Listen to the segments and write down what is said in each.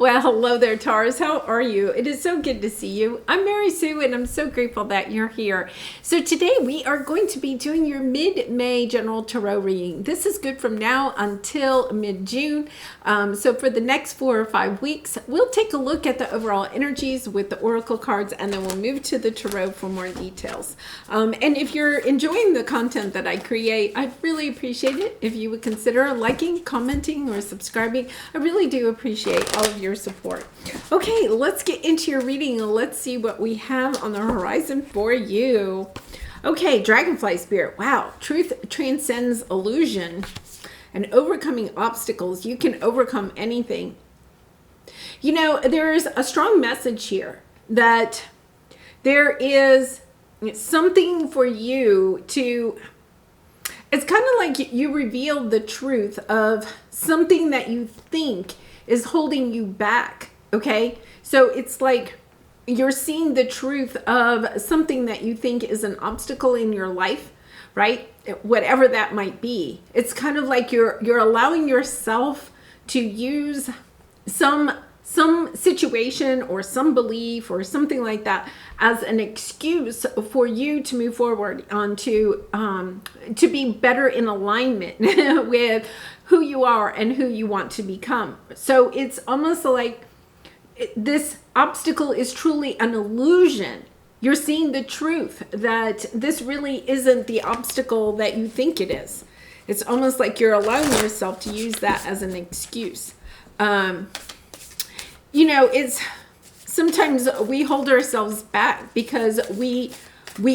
Well, hello there, Taurus. How are you? It is so good to see you. I'm Mary Sue, and I'm so grateful that you're here. So today we are going to be doing your mid-May general tarot reading. This is good from now until mid-June. So for the next 4 or 5 weeks, we'll take a look at the overall energies with the oracle cards, and then we'll move to the tarot for more details. And if you're enjoying the content that I create, I'd really appreciate it if you would consider liking, commenting, or subscribing. I really do appreciate all of your support. Okay, let's get into your reading and let's see what we have on the horizon for you. Okay, Dragonfly Spirit. Wow, truth transcends illusion and overcoming obstacles. You can overcome anything. You know, there's a strong message here that there is something for you to... It's kind of like you revealed the truth of something that you think is holding you back, okay? So it's like you're seeing the truth of something that you think is an obstacle in your life, right? Whatever that might be. It's kind of like you're allowing yourself to use some situation or some belief or something like that as an excuse for you to move forward on to be better in alignment with who you are and who you want to become. So it's almost like this obstacle is truly an illusion. You're seeing the truth that this really isn't the obstacle that you think it is. It's almost like you're allowing yourself to use that as an excuse. You know, it's sometimes we hold ourselves back because we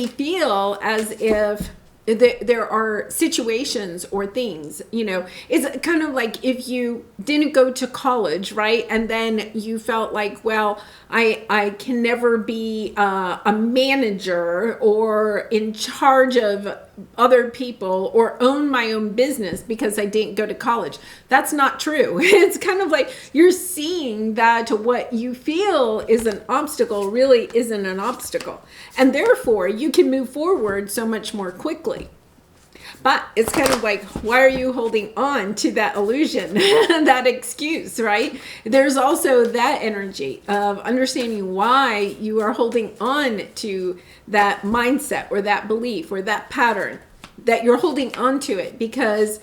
feel as if there are situations or things, you know, it's kind of like if you didn't go to college, right? And then you felt like, well, I can never be a manager or in charge of other people or own my own business because I didn't go to college. That's not true. It's kind of like you're seeing that what you feel is an obstacle really isn't an obstacle. And therefore you can move forward so much more quickly. But it's kind of like, why are you holding on to that illusion, that excuse, right? There's also that energy of understanding why you are holding on to that mindset or that belief or that pattern, that you're holding on to it. Because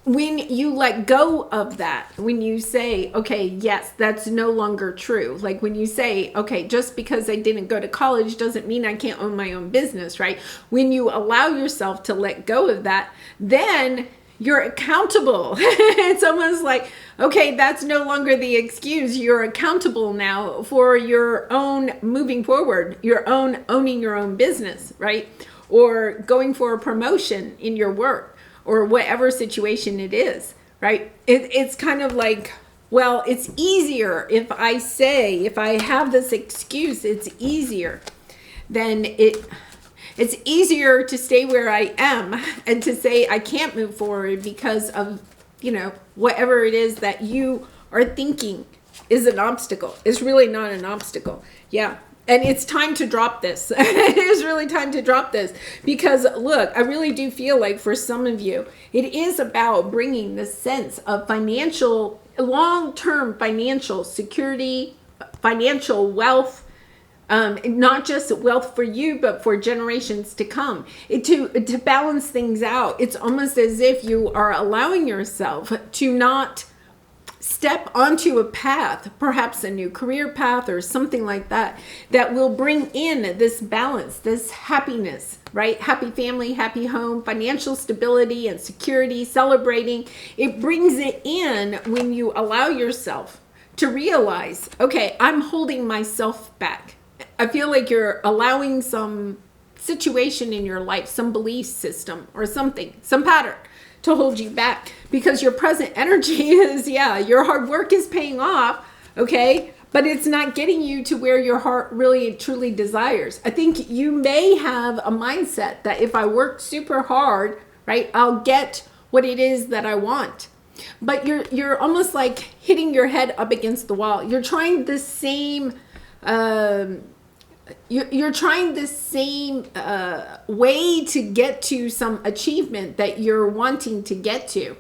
when you let go of that, when you say, okay, yes, that's no longer true. Like when you say, okay, just because I didn't go to college doesn't mean I can't own my own business, right? When you allow yourself to let go of that, then you're accountable. It's almost like, okay, that's no longer the excuse. You're accountable now for your own moving forward, your own owning your own business, right? Or going for a promotion in your work, or whatever situation it is, right? It's kind of like, well, it's easier if I have this excuse, it's easier. Then it's easier to stay where I am and to say I can't move forward because of, you know, whatever it is that you are thinking is an obstacle. It's really not an obstacle. Yeah. And it's time to drop this. It is really time to drop this because look, I really do feel like for some of you, it is about bringing the sense of financial, long-term financial security, financial wealth, not just wealth for you, but for generations to come. To balance things out, it's almost as if you are allowing yourself to not step onto a path, perhaps a new career path or something like that, that will bring in this balance, this happiness, right? Happy family, happy home, financial stability and security, celebrating. It brings it in when you allow yourself to realize, okay, I'm holding myself back. I feel like you're allowing some situation in your life, some belief system or something, some pattern to hold you back because your present energy is, yeah, your hard work is paying off, okay? But it's not getting you to where your heart really truly desires. I think you may have a mindset that if I work super hard, right, I'll get what it is that I want. But you're almost like hitting your head up against the wall. You're trying the same you're trying the same way to get to some achievement that you're wanting to get to.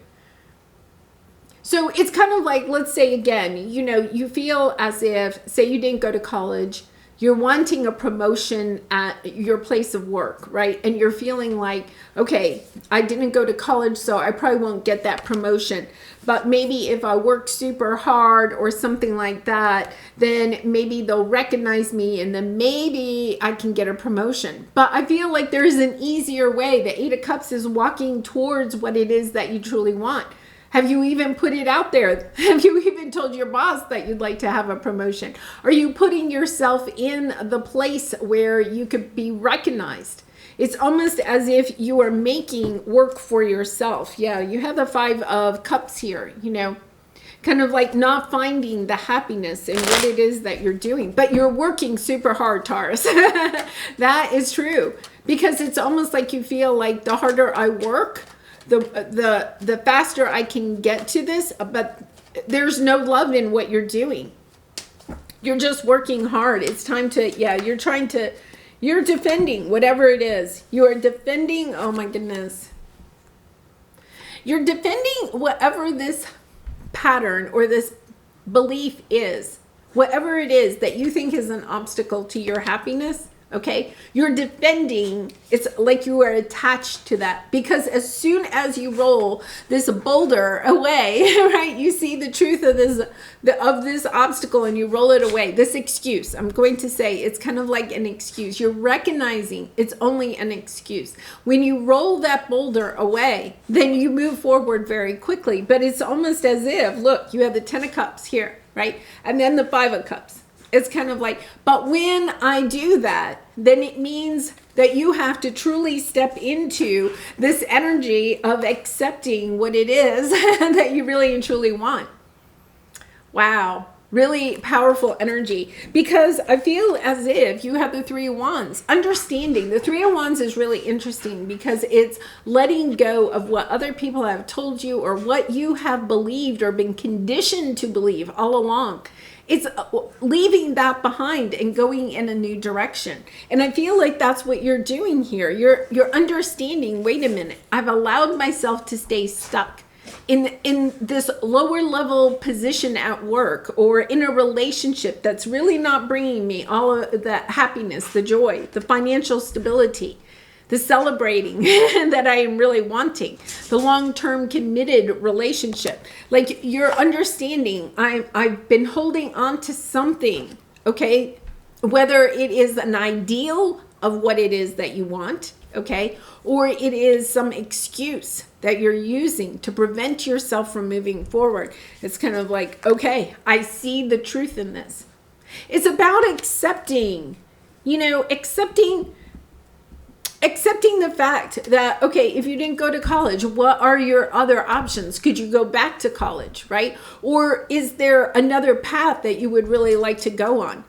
So it's kind of like, let's say again, you know, you feel as if, say you didn't go to college, you're wanting a promotion at your place of work, right? And you're feeling like, okay, I didn't go to college, so I probably won't get that promotion. But maybe if I work super hard or something like that, then maybe they'll recognize me and then maybe I can get a promotion. But I feel like there is an easier way. The Eight of Cups is walking towards what it is that you truly want. Have you even put it out there? Have you even told your boss that you'd like to have a promotion? Are you putting yourself in the place where you could be recognized? It's almost as if you are making work for yourself. Yeah, you have the Five of Cups here, you know, kind of like not finding the happiness in what it is that you're doing. But you're working super hard, Taurus. That is true. Because it's almost like you feel like the harder I work, the faster I can get to this, but there's no love in what you're doing. You're just working hard. It's time to, yeah, you're defending whatever it is. You are defending, oh my goodness. You're defending whatever this pattern or this belief is, whatever it is that you think is an obstacle to your happiness. Okay, you're defending. It's like you are attached to that, because as soon as you roll this boulder away, right, you see the truth of this obstacle and you roll it away. This excuse, I'm going to say, it's kind of like an excuse. You're recognizing it's only an excuse. When you roll that boulder away, then you move forward very quickly. But it's almost as if, look, you have the Ten of Cups here, right, and then the Five of Cups. It's kind of like, but when I do that, then it means that you have to truly step into this energy of accepting what it is that you really and truly want. Wow. Really powerful energy, because I feel as if you have the Three of Wands. Understanding the Three of Wands is really interesting because it's letting go of what other people have told you or what you have believed or been conditioned to believe all along. It's leaving that behind and going in a new direction. And I feel like that's what you're doing here. You're understanding, wait a minute, I've allowed myself to stay stuck in this lower level position at work or in a relationship that's really not bringing me all of the happiness, the joy, the financial stability, the celebrating that I am really wanting, the long-term committed relationship. Like, you're understanding, I've been holding on to something, okay? Whether it is an ideal of what it is that you want, okay? Or it is some excuse that you're using to prevent yourself from moving forward. It's kind of like, okay, I see the truth in this. It's about accepting, you know, accepting the fact that, okay, if you didn't go to college, what are your other options? Could you go back to college, right? Or is there another path that you would really like to go on?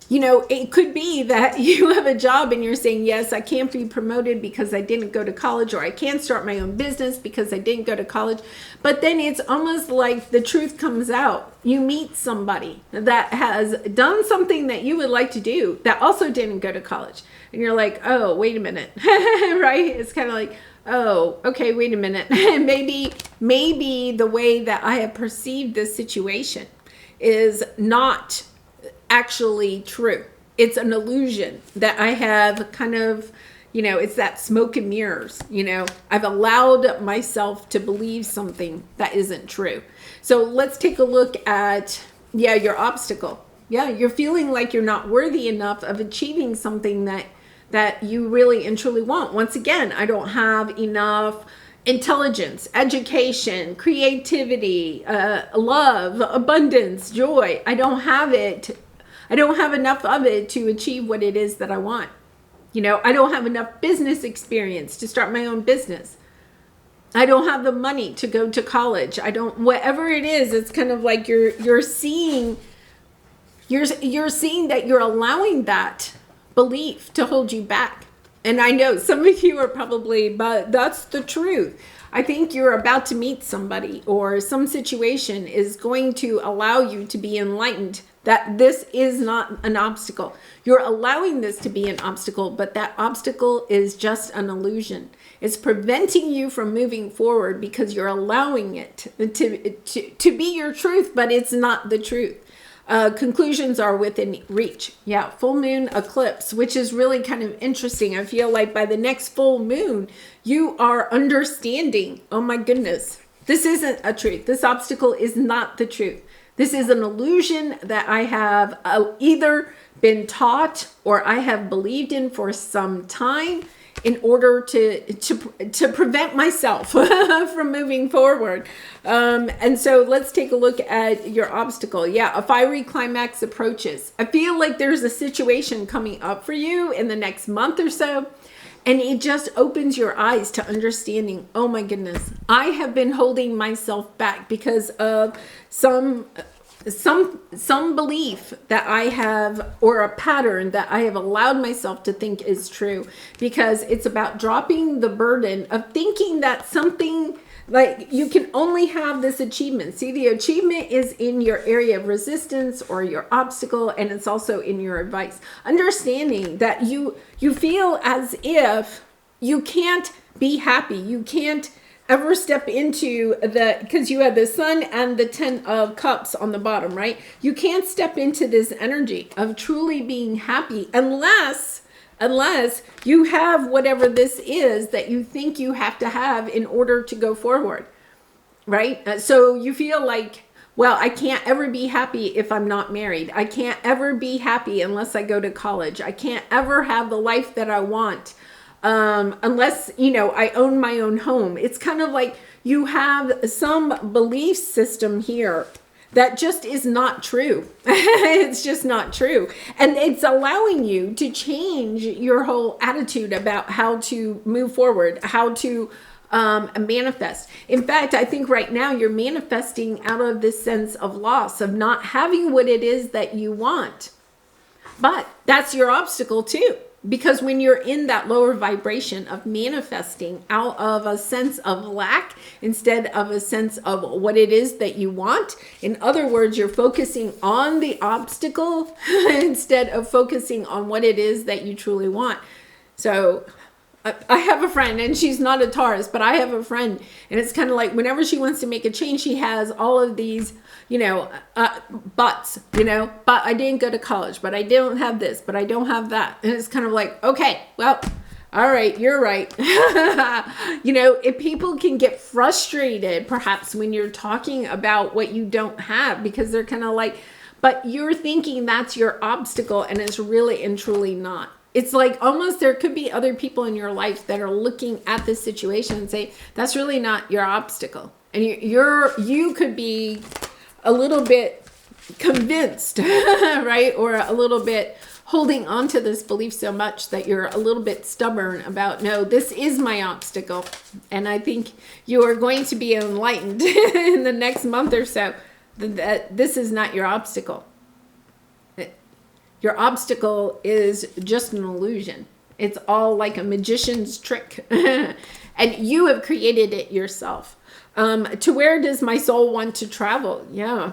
You know, it could be that you have a job and you're saying, yes, I can't be promoted because I didn't go to college, or I can't start my own business because I didn't go to college. But then it's almost like the truth comes out. You meet somebody that has done something that you would like to do that also didn't go to college. And you're like, oh, wait a minute, right? It's kind of like, oh, okay, wait a minute. maybe the way that I have perceived this situation is not actually true. It's an illusion that I have kind of, you know, it's that smoke and mirrors, you know, I've allowed myself to believe something that isn't true. So let's take a look at, yeah, your obstacle. Yeah, you're feeling like you're not worthy enough of achieving something that you really and truly want. Once again, I don't have enough intelligence, education, creativity, love, abundance, joy. I don't have it. I don't have enough of it to achieve what it is that I want. You know, I don't have enough business experience to start my own business. I don't have the money to go to college. I don't, whatever it is, it's kind of like you're seeing that you're allowing that belief to hold you back. And I know some of you are probably, but that's the truth. I think you're about to meet somebody, or some situation is going to allow you to be enlightened that this is not an obstacle. You're allowing this to be an obstacle, but that obstacle is just an illusion. It's preventing you from moving forward because you're allowing it to be your truth, but it's not the truth. Conclusions are within reach. Yeah, full moon eclipse, which is really kind of interesting. I feel like by the next full moon, you are understanding, oh my goodness, this isn't a truth. This obstacle is not the truth. This is an illusion that I have either been taught or I have believed in for some time in order to prevent myself from moving forward. And so let's take a look at your obstacle. Yeah, a fiery climax approaches. I feel like there's a situation coming up for you in the next month or so. And it just opens your eyes to understanding, oh my goodness, I have been holding myself back because of some belief that I have, or a pattern that I have allowed myself to think is true, because it's about dropping the burden of thinking that something, like you can only have this achievement. See, the achievement is in your area of resistance or your obstacle, and it's also in your advice. Understanding that you feel as if you can't be happy. You can't ever step into because you have the Sun and the 10 of Cups on the bottom, right? You can't step into this energy of truly being happy unless you have whatever this is that you think you have to have in order to go forward, right? So you feel like, well, I can't ever be happy if I'm not married. I can't ever be happy unless I go to college. I can't ever have the life that I want unless, I own my own home. It's kind of like you have some belief system here that just is not true. It's just not true. And it's allowing you to change your whole attitude about how to move forward, how to manifest. In fact, I think right now you're manifesting out of this sense of loss, of not having what it is that you want. But that's your obstacle too. Because when you're in that lower vibration of manifesting out of a sense of lack instead of a sense of what it is that you want, in other words, you're focusing on the obstacle instead of focusing on what it is that you truly want. So I have a friend, and she's not a Taurus, but I have a friend, and it's kind of like whenever she wants to make a change, she has all of these, buts, but I didn't go to college, but I don't have this, but I don't have that. And it's kind of like, okay, well, all right, you're right. If people can get frustrated, perhaps when you're talking about what you don't have, because they're kind of like, but you're thinking that's your obstacle, and it's really and truly not. It's like almost there could be other people in your life that are looking at this situation and say, that's really not your obstacle. And you could be a little bit convinced, right? Or a little bit holding on to this belief so much that you're a little bit stubborn about, no, this is my obstacle. And I think you are going to be enlightened in the next month or so that this is not your obstacle. Your obstacle is just an illusion. It's all like a magician's trick. And you have created it yourself. To where does my soul want to travel? Yeah.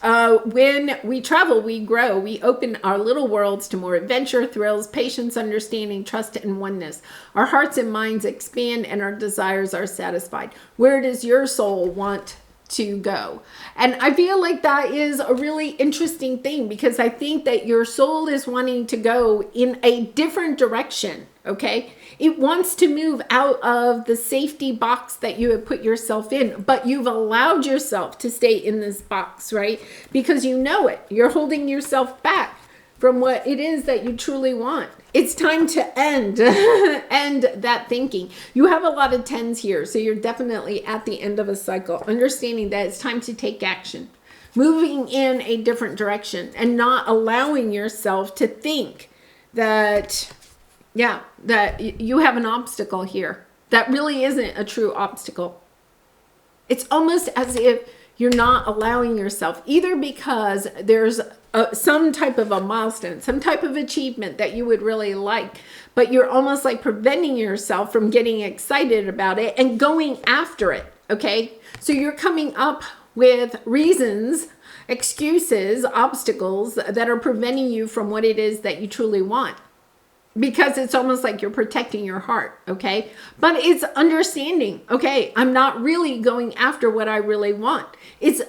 When we travel, we grow. We open our little worlds to more adventure, thrills, patience, understanding, trust, and oneness. Our hearts and minds expand, and our desires are satisfied. Where does your soul want to go? And I feel like that is a really interesting thing, because I think that your soul is wanting to go in a different direction. Okay, it wants to move out of the safety box that you have put yourself in, but you've allowed yourself to stay in this box, right? Because you know it. You're holding yourself back from what it is that you truly want. It's time to end that thinking. You have a lot of 10s here, so you're definitely at the end of a cycle, understanding that it's time to take action, moving in a different direction, and not allowing yourself to think that you have an obstacle here that really isn't a true obstacle. It's almost as if you're not allowing yourself, either because there's some type of a milestone, some type of achievement that you would really like, but you're almost like preventing yourself from getting excited about it and going after it, okay? So you're coming up with reasons, excuses, obstacles that are preventing you from what it is that you truly want. Because it's almost like you're protecting your heart, okay? But it's understanding, okay, I'm not really going after what I really want.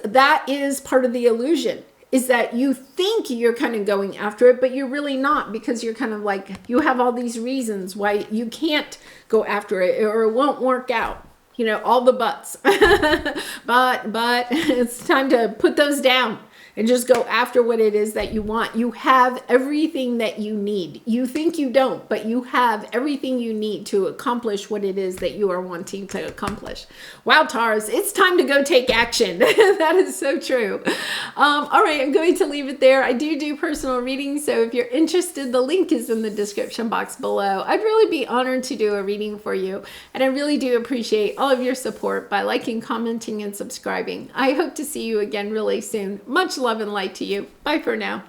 That is part of the illusion, is that you think you're kind of going after it, but you're really not, because you're kind of like, you have all these reasons why you can't go after it, or it won't work out. You know, all the buts. but it's time to put those down and just go after what it is that you want. You have everything that you need. You think you don't, but you have everything you need to accomplish what it is that you are wanting to accomplish. Wow, Taurus, it's time to go take action. That is so true. All right, I'm going to leave it there. I do personal readings, so if you're interested, the link is in the description box below. I'd really be honored to do a reading for you, and I really do appreciate all of your support by liking, commenting, and subscribing. I hope to see you again really soon. Much love and light to you. Bye for now.